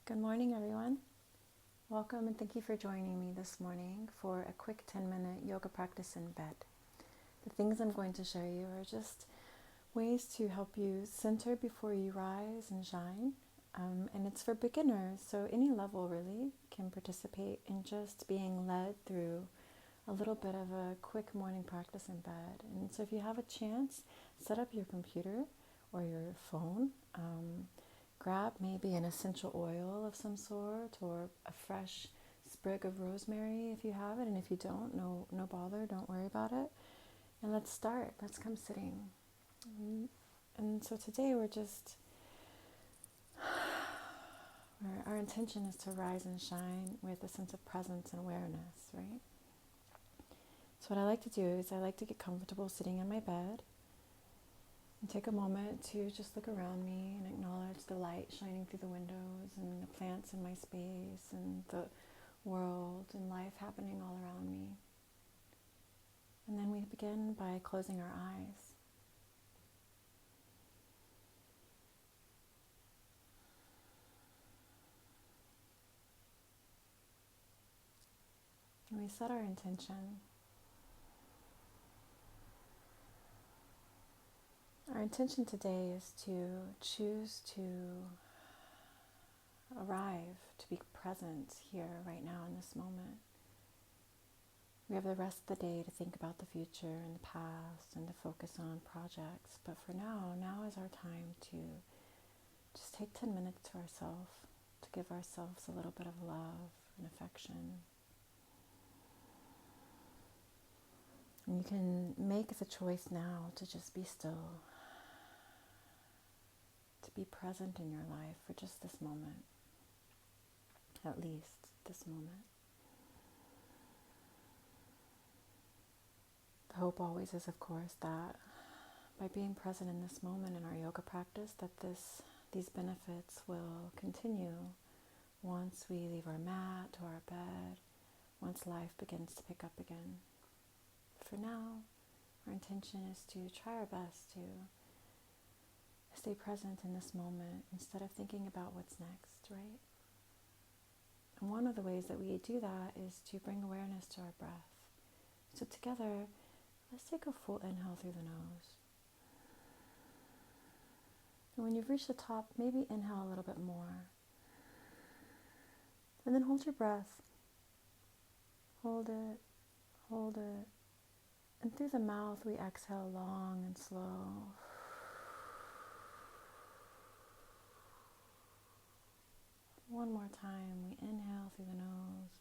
Good morning, everyone. Welcome and thank you for joining me this morning for a quick 10-minute yoga practice in bed. The things I'm going to show you are just ways to help you center before you rise and shine. And it's for beginners, so any level really can participate in just being led through a little bit of a quick morning practice in bed. And so if you have a chance, set up your computer or your phone. Grab maybe an essential oil of some sort or a fresh sprig of rosemary if you have it. And if you don't, no bother, don't worry about it. And let's start. Let's come sitting. And so today our intention is to rise and shine with a sense of presence and awareness, right? So what I like to do is I like to get comfortable sitting in my bed and take a moment to just look around me and acknowledge the light shining through the windows and the plants in my space and the world and life happening all around me. And then we begin by closing our eyes. And we set our intention. Our intention today is to choose to arrive, to be present here right now in this moment. We have the rest of the day to think about the future and the past and to focus on projects. But for now is our time to just take 10 minutes to ourselves, to give ourselves a little bit of love and affection. And you can make the choice now to just be still, to be present in your life for just this moment, at least this moment. The hope always is, of course, that by being present in this moment in our yoga practice, that these benefits will continue once we leave our mat or our bed, once life begins to pick up again. For now, our intention is to try our best to stay present in this moment instead of thinking about what's next, right? And one of the ways that we do that is to bring awareness to our breath. So together, let's take a full inhale through the nose. And when you've reached the top, maybe inhale a little bit more. And then hold your breath. Hold it, hold it. And through the mouth, we exhale long and slow. One more time, we inhale through the nose,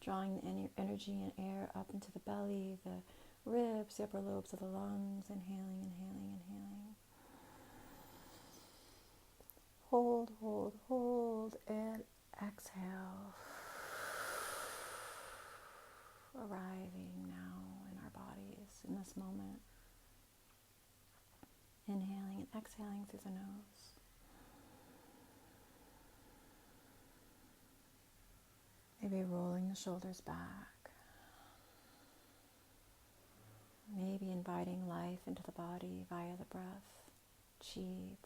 drawing the energy and air up into the belly, the ribs, the upper lobes of the lungs, inhaling, inhaling, inhaling. Hold, hold, hold, and exhale. Arriving now in our bodies in this moment. Inhaling and exhaling through the nose. Maybe rolling the shoulders back. Maybe inviting life into the body via the breath, chi,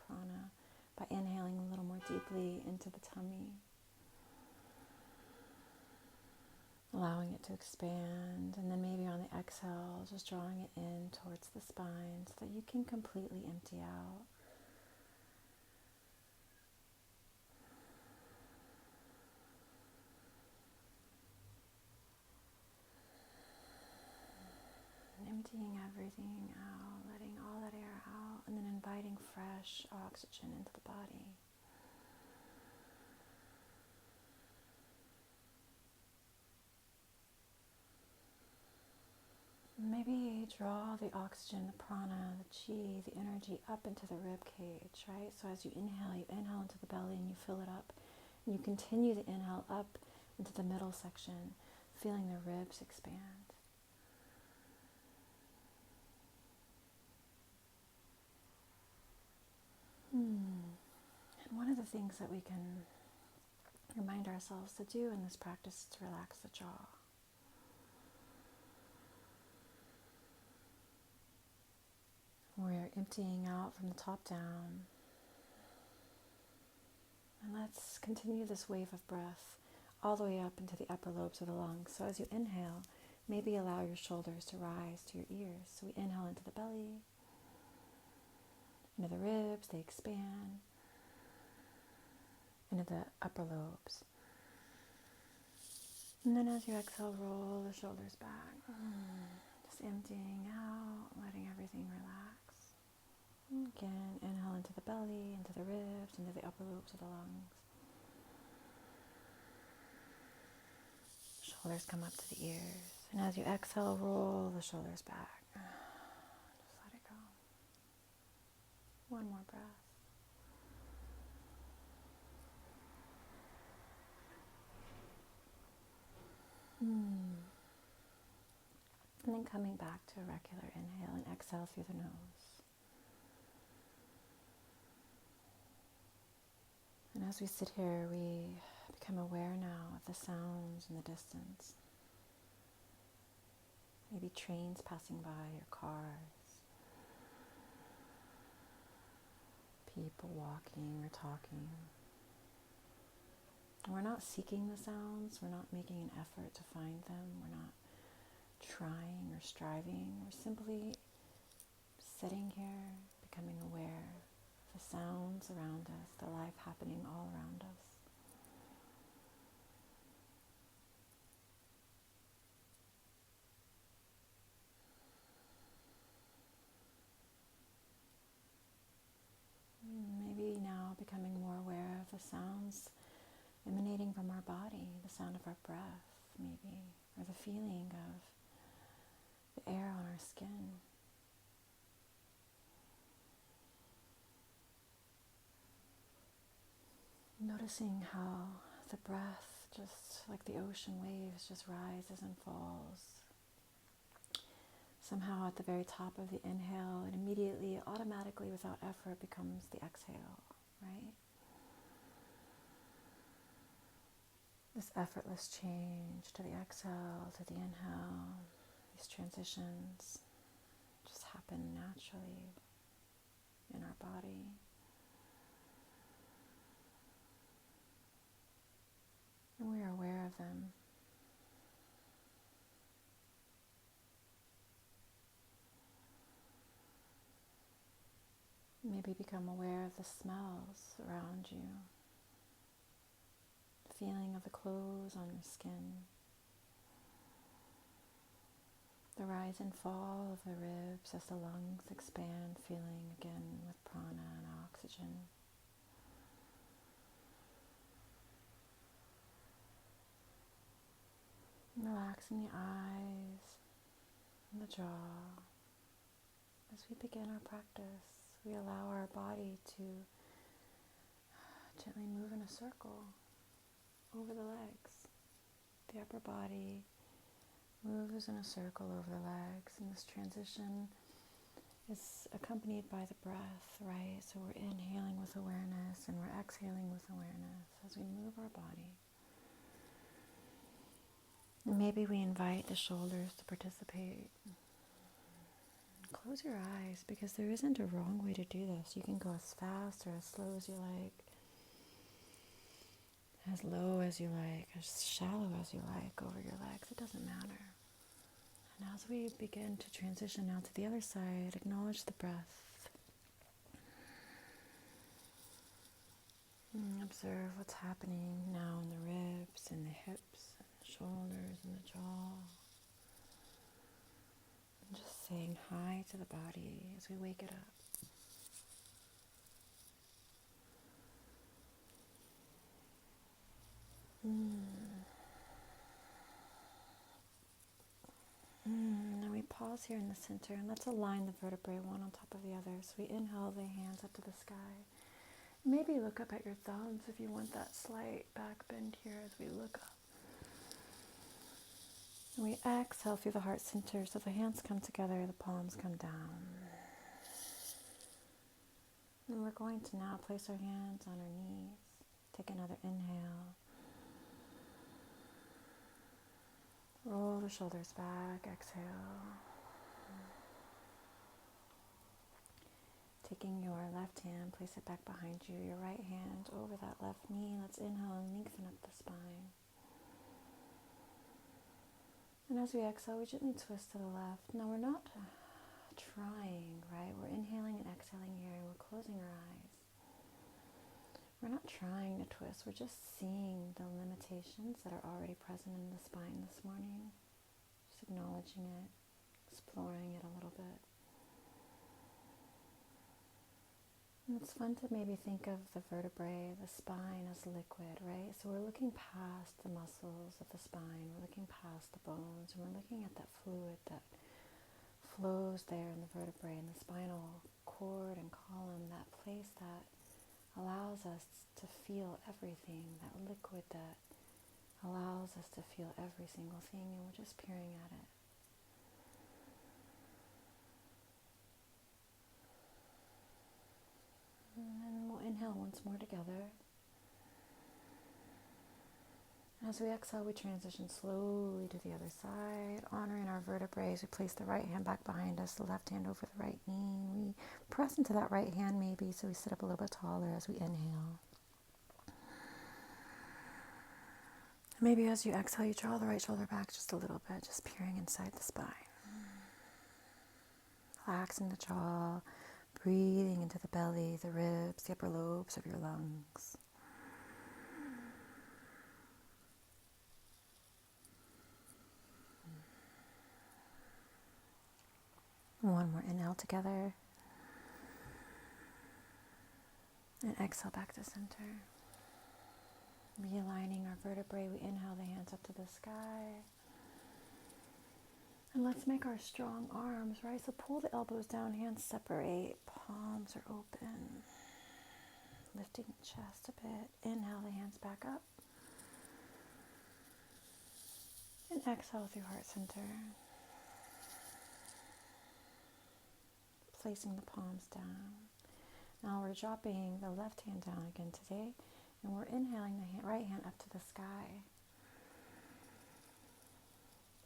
prana, by inhaling a little more deeply into the tummy. Allowing it to expand, and then maybe on the exhale, just drawing it in towards the spine so that you can completely empty out. Emptying everything out, letting all that air out, and then inviting fresh oxygen into the body. Maybe draw the oxygen, the prana, the chi, the energy up into the rib cage, right? So as you inhale into the belly and you fill it up. And you continue to inhale up into the middle section, feeling the ribs expand. And one of the things that we can remind ourselves to do in this practice is to relax the jaw. We're emptying out from the top down. And let's continue this wave of breath all the way up into the upper lobes of the lungs. So as you inhale, maybe allow your shoulders to rise to your ears. So we inhale into the belly, into the ribs, they expand, into the upper lobes. And then as you exhale, roll the shoulders back. Just emptying out, letting everything relax. Again, inhale into the belly, into the ribs, into the upper lobes of the lungs. Shoulders come up to the ears. And as you exhale, roll the shoulders back. Just let it go. One more breath. And then coming back to a regular inhale and exhale through the nose. And as we sit here, we become aware now of the sounds in the distance. Maybe trains passing by or cars. People walking or talking. We're not seeking the sounds. We're not making an effort to find them. We're not trying or striving. We're simply sitting here, becoming aware of the sounds around us, the life happening all around us. Maybe now becoming more aware of the sounds emanating from our body, the sound of our breath, maybe, or the feeling of the air on our skin. Noticing how the breath, just like the ocean waves, just rises and falls. Somehow at the very top of the inhale, it immediately, automatically, without effort, becomes the exhale, right? This effortless change to the exhale, to the inhale, these transitions just happen naturally in our body. And we are aware of them. Maybe become aware of the smells around you. The feeling of the clothes on your skin. The rise and fall of the ribs as the lungs expand, filling again with prana and oxygen. Relaxing the eyes and the jaw. As we begin our practice, we allow our body to gently move in a circle over the legs. The upper body moves in a circle over the legs, and this transition is accompanied by the breath, right? So we're inhaling with awareness and we're exhaling with awareness as we move our body. And maybe we invite the shoulders to participate. Close your eyes, because there isn't a wrong way to do this. You can go as fast or as slow as you like, as low as you like, as shallow as you like over your legs. It doesn't matter. And as we begin to transition now to the other side, acknowledge the breath. Observe what's happening now in the ribs and the hips and the shoulders and the jaw. And just saying hi to the body as we wake it up. Now we pause here in the center, and let's align the vertebrae one on top of the other. So we inhale the hands up to the sky. Maybe look up at your thumbs if you want that slight back bend here as we look up. And we exhale through the heart center, so the hands come together, the palms come down. And we're going to now place our hands on our knees. Take another inhale. Roll the shoulders back, exhale. Take taking your left hand, place it back behind you, your right hand over that left knee. Let's inhale and lengthen up the spine. And as we exhale, we gently twist to the left. Now we're not trying, right? We're inhaling and exhaling here, and we're closing our eyes. We're not trying to twist. We're just seeing the limitations that are already present in the spine this morning. Just acknowledging it, exploring it a little bit. And it's fun to maybe think of the vertebrae, the spine as liquid, right? So we're looking past the muscles of the spine, we're looking past the bones, and we're looking at that fluid that flows there in the vertebrae and the spinal cord and column, that place that allows us to feel everything, that liquid that allows us to feel every single thing, and we're just peering at it. And then we'll inhale once more together. And as we exhale, we transition slowly to the other side, honoring our vertebrae as we place the right hand back behind us, the left hand over the right knee. We press into that right hand maybe, so we sit up a little bit taller as we inhale. Maybe as you exhale, you draw the right shoulder back just a little bit, just peering inside the spine. Relaxing the jaw, breathing into the belly, the ribs, the upper lobes of your lungs. One more inhale together. And exhale back to center. Realigning our vertebrae, we inhale the hands up to the sky. And let's make our strong arms, right? So pull the elbows down, hands separate, palms are open. Lifting the chest a bit. Inhale the hands back up. And exhale through heart center. Placing the palms down. Now we're dropping the left hand down again today. And we're inhaling the right hand up to the sky.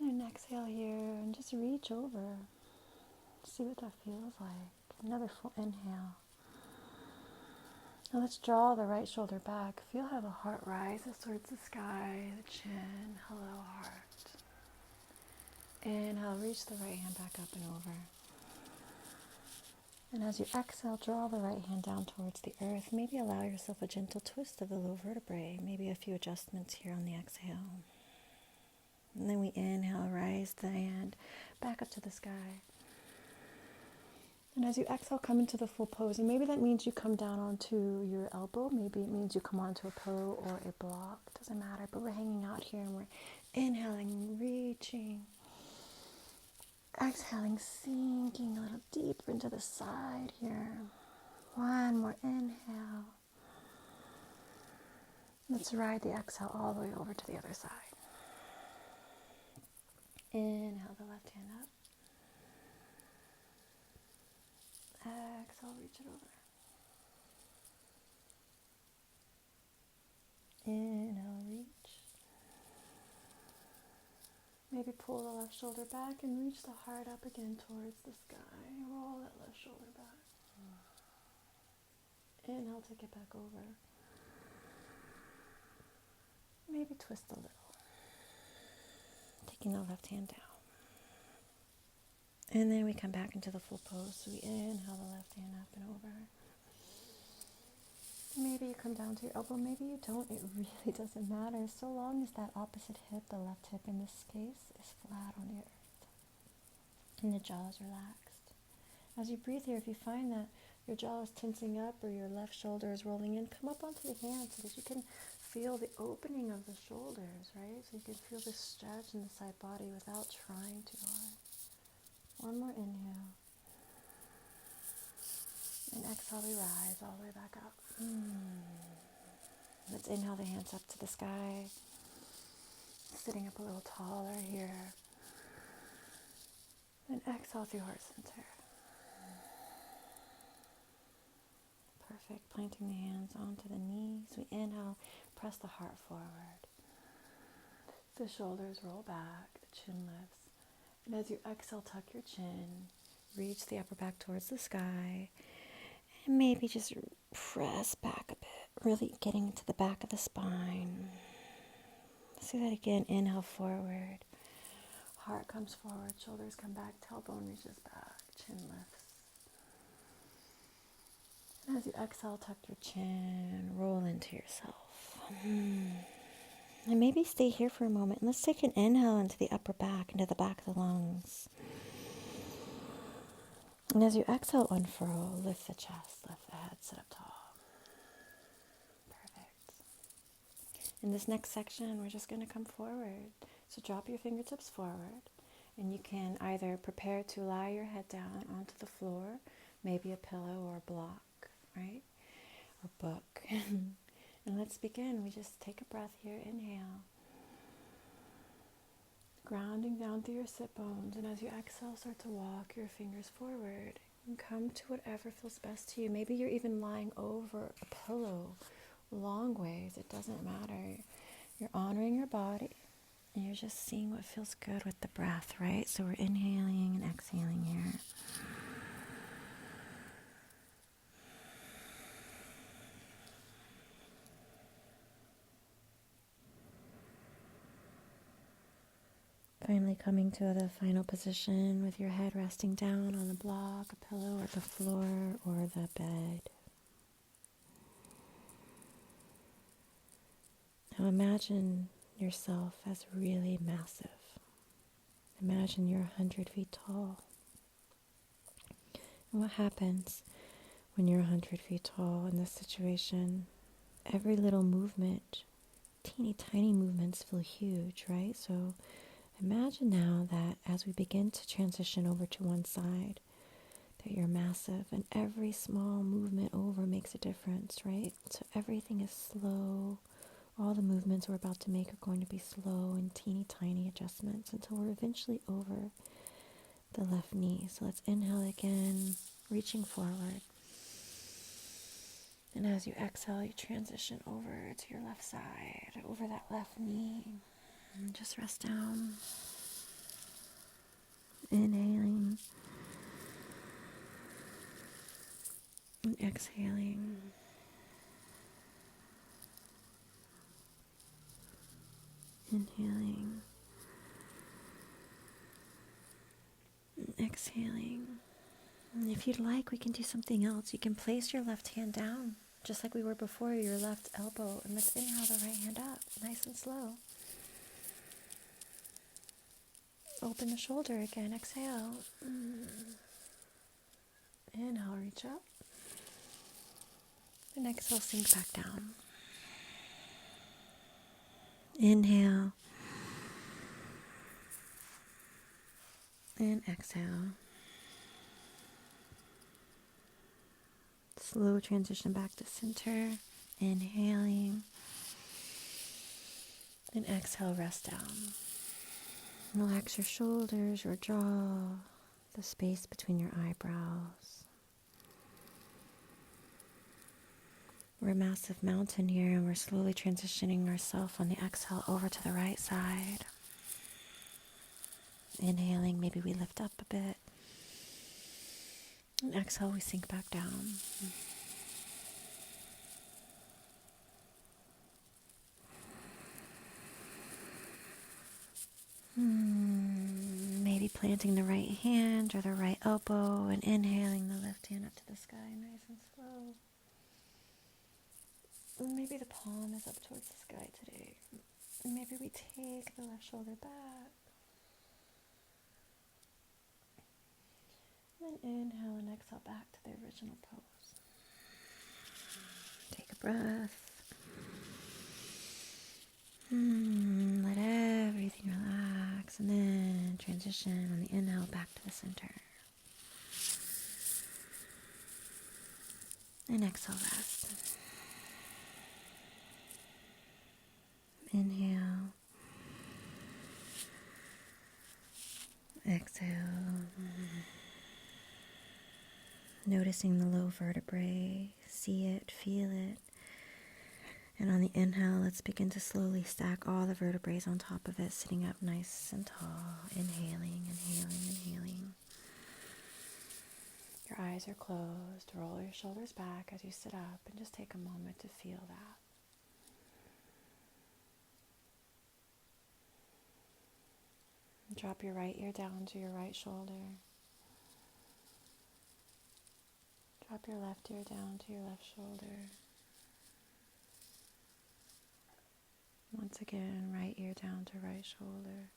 And exhale here and just reach over. See what that feels like. Another full inhale. Now let's draw the right shoulder back. Feel how the heart rises towards the sky, the chin. Hello, heart. Inhale, reach the right hand back up and over. And as you exhale, draw the right hand down towards the earth. Maybe allow yourself a gentle twist of the low vertebrae. Maybe a few adjustments here on the exhale. And then we inhale, rise the hand back up to the sky. And as you exhale, come into the full pose. And maybe that means you come down onto your elbow. Maybe it means you come onto a pillow or a block. Doesn't matter. But we're hanging out here and we're inhaling, reaching. Exhaling, sinking a little deeper into the side here. One more inhale. Let's ride the exhale all the way over to the other side. Inhale the left hand up. Exhale, reach it over. Inhale, reach. Maybe pull the left shoulder back and reach the heart up again towards the sky. Roll that left shoulder back. Inhale, take it back over. Maybe twist a little. Taking the left hand down. And then we come back into the full pose. So we inhale the left hand up and over. Maybe you come down to your elbow, maybe you don't. It really doesn't matter. So long as that opposite hip, the left hip in this case, is flat on the earth. And the jaw is relaxed. As you breathe here, if you find that your jaw is tensing up or your left shoulder is rolling in, come up onto the hands so that you can feel the opening of the shoulders, right? So you can feel this stretch in the side body without trying too hard. One more inhale. And exhale, we rise all the way back up. Let's inhale the hands up to the sky. Sitting up a little taller here. And exhale through heart center. Perfect. Planting the hands onto the knees. We inhale, press the heart forward. The shoulders roll back, the chin lifts. And as you exhale, tuck your chin. Reach the upper back towards the sky. And maybe just press back a bit, really getting into the back of the spine. Let's do that again. Inhale forward. Heart comes forward, shoulders come back, tailbone reaches back, chin lifts. And as you exhale, tuck your chin, roll into yourself. And maybe stay here for a moment. And let's take an inhale into the upper back, into the back of the lungs. And as you exhale, unfurl, lift the chest, lift the head, sit up tall. Perfect. In this next section, we're just going to come forward. So drop your fingertips forward. And you can either prepare to lie your head down onto the floor, maybe a pillow or a block, right? Or book. And let's begin. We just take a breath here. Inhale. Grounding down through your sit bones. And as you exhale, start to walk your fingers forward. And come to whatever feels best to you. Maybe you're even lying over a pillow long ways. It doesn't matter. You're honoring your body. And you're just seeing what feels good with the breath, right? So we're inhaling and exhaling here. Finally coming to the final position with your head resting down on a block, a pillow, or the floor, or the bed. Now imagine yourself as really massive. Imagine you're 100 feet tall. And what happens when you're 100 feet tall in this situation? Every little movement, teeny tiny movements feel huge, right? So imagine now that as we begin to transition over to one side, that you're massive and every small movement over makes a difference, right? So everything is slow. All the movements we're about to make are going to be slow and teeny tiny adjustments until we're eventually over the left knee. So let's inhale again, reaching forward. And as you exhale, you transition over to your left side, over that left knee. And just rest down. Inhaling. And exhaling. Inhaling. And exhaling. And if you'd like, we can do something else. You can place your left hand down, just like we were before, your left elbow. And let's inhale the right hand up, nice and slow. Open the shoulder again. Exhale. Inhale, reach up. And exhale, sink back down. Inhale. And exhale. Slow transition back to center. Inhaling. And exhale, rest down. Relax your shoulders, your jaw, the space between your eyebrows. We're a massive mountain here, and we're slowly transitioning ourselves on the exhale over to the right side. Inhaling, maybe we lift up a bit. And exhale, we sink back down. Maybe planting the right hand or the right elbow and inhaling the left hand up to the sky, nice and slow. Maybe the palm is up towards the sky today. Maybe we take the left shoulder back. And then inhale and exhale back to the original pose. Take a breath. Let everything relax. And then transition on the inhale back to the center. And exhale, rest. Inhale. Exhale. Noticing the low vertebrae. See it, feel it. And on the inhale, let's begin to slowly stack all the vertebrae on top of it, sitting up nice and tall. Inhaling, inhaling, inhaling. your eyes are closed, roll your shoulders back as you sit up and just take a moment to feel that. Drop your right ear down to your right shoulder. Drop your left ear down to your left shoulder. Once again, right ear down to right shoulder.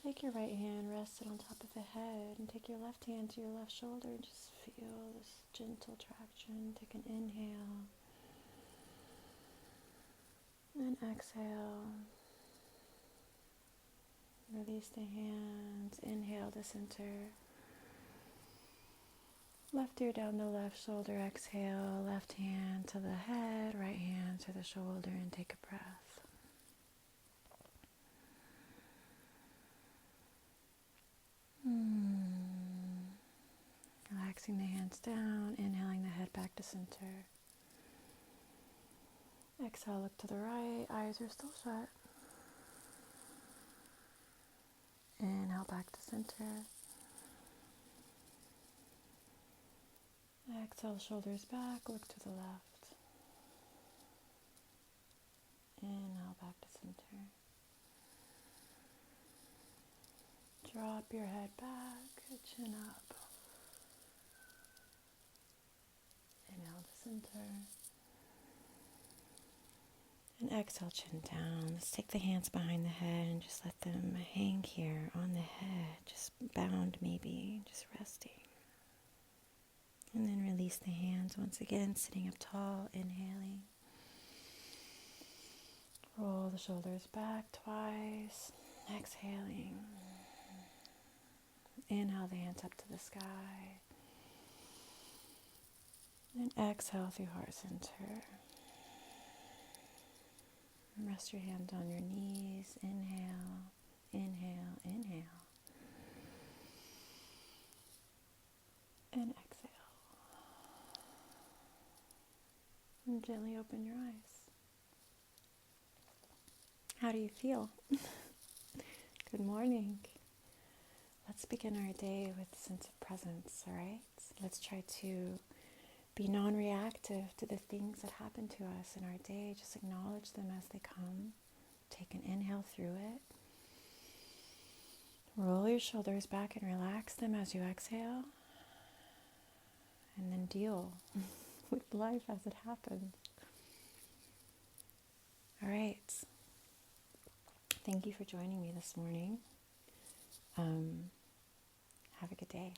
Take your right hand, rest it on top of the head, and take your left hand to your left shoulder and just feel this gentle traction. Take an inhale and exhale. Release the hands. Inhale to center. Left ear down the left shoulder. Exhale. Left hand to the head, right hand to the shoulder, and take a breath. Relaxing the hands down, inhaling the head back to center. Exhale, look to the right, eyes are still shut. Inhale back to center. Exhale, shoulders back, look to the left. Inhale back to center. Drop your head back, chin up. Inhale to center. And exhale, chin down. Let's take the hands behind the head and just let them hang here on the head, just bound maybe, just resting. And then release the hands once again, sitting up tall, inhaling. Roll the shoulders back twice, exhaling. Inhale the hands up to the sky. And exhale through heart center. And rest your hand on your knees. Inhale, inhale, inhale. And exhale. And gently open your eyes. How do you feel? Good morning. Let's begin our day with a sense of presence, all right? Let's try to be non-reactive to the things that happen to us in our day. Just acknowledge them as they come. Take an inhale through it. Roll your shoulders back and relax them as you exhale. And then deal with life as it happens. All right. Thank you for joining me this morning. Have a good day.